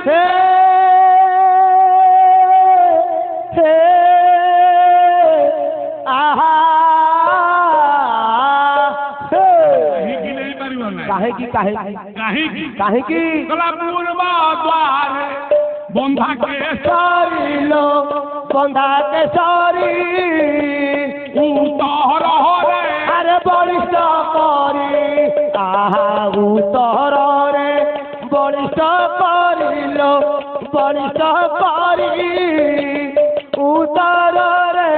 হে হে আহা কাহিকি কাহিকি গলা পূর্ব দ্বারে বন্ধা কেশরিল বন্ধা কেশরী উত্তর হরে আরে বলিষ্ঠ করি আহা উত্তরে বলিষ্ঠ করিল বলিষ্ঠ করি উত্তরে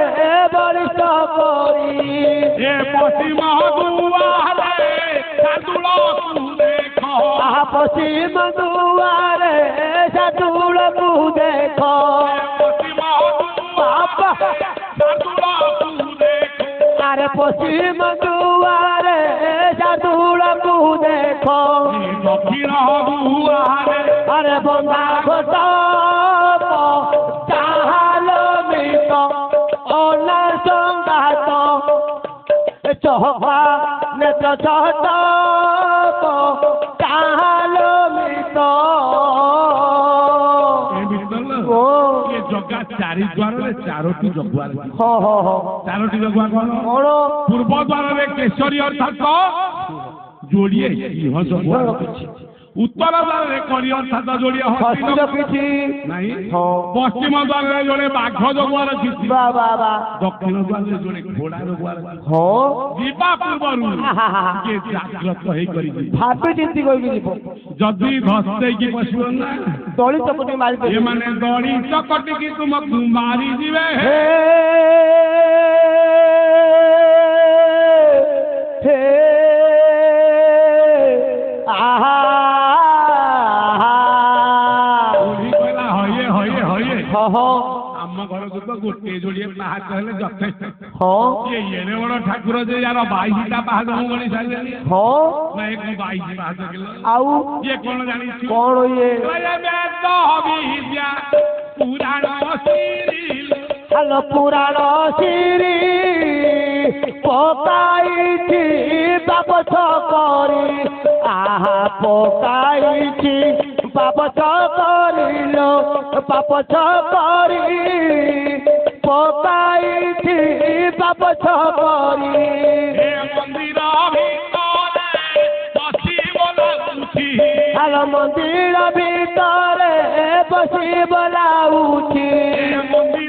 বলিষ্ঠ করি এ পশ্চিম দুয়ারে সাধুলকু দেখো আহা পশ্চিম দুয়ারে সাধুলকু দেখো পশ্চিম বাবা সাধুলকু দেখো আরে পশ্চিম দুয়ারে সাধুলকু দেখো দক্ষিণ দুয়ারে আরে বন্ধা ঘট চাহাল মিত অনার সংঘাত চহা নেত্র চহট চাহাল মিত জগা চারি দ্বারে চাରୋଟି ଜଗୁଆ ହଁ ହଁ ହଁ ଚାରୋଟି ଜଗୁଆ କଣ କଣ ପୂର୍ବ ଦ୍ୱାରରେ କେଶରୀ ଅର୍ଥାତ ଯୋଡ଼ିଏ ସିଂହ ଜଗୁଆ ରଖିଛି ଉତ୍ତର ଦ୍ୱାରରେ କରି ଅର୍ଥାତ ଯୋଡ଼ିଏ ହସ୍ତି ରଖିଛି ନାହିଁ ହଁ ପଶ୍ଚିମ ଦ୍ୱାରରେ ଜଣେ ବାଘ ଜଗୁଆ ରଖିଛି ବା ବା ବା ଦକ୍ଷିଣ ଦ୍ୱାରରେ ଜଣେ ଘୋଡ଼ା ଜଗୁଆ ରଖିଛି ହଁ ଯିବା ପୂର୍ବରୁ କିଏ ଜାଗ୍ରତ ହେଇକରି ଭାବି ଚିନ୍ତି କହିକି ଯିବ ଯଦି ଧସେଇକି ପଶିବ ନା ଦଳି ଚକଟି ମାରି ଏମାନେ ଦଳି ଚକଟିକି ତୁମକୁ ମାରିଯିବେ ହେ ହେ ଆହା କହିଲା ହଇଏ ହଇଏ ହଇଏ ହଁ ହଁ ଆମ ଘରକୁ ତ ଗୋଟିଏ ଯୋଡ଼ିଏ ପାହାଚ ହେଲେ ଯଥେଷ୍ଟ ହଁ ଏଡ଼େ ବଡ଼ ଠାକୁର ଯେ ୟାର 22ଟା ପାହାଚ ମୁଁ ଗଣି ସାରିଲେଣି ହଁ ନା ଏକ 22 ପାହାଚ କିଲୋ ଆଉ ଇଏ କଣ ଜାଣିଛୁ କଣ ଇଏ ବେଦ ବିଦ୍ୟା ପୁରାଣ ସିରିଲ ଆଲୋ ପୁରାଣ ସିରି ପକାଇଛି ବାପଛ କରି ଆହା ପକାଇଛି ବାପଛ କରିଲ ବାପଛ କରି ପକାଇଛି ବାପଛ କରି ଏ ମନ୍ଦିର ଭିତରେ ବସିବ ଲାଗୁଛି ଆଲୋ ମନ୍ଦିର ଭିତରେ ବସିବ ଲାଗୁଛି ଏ ମନ୍ଦିର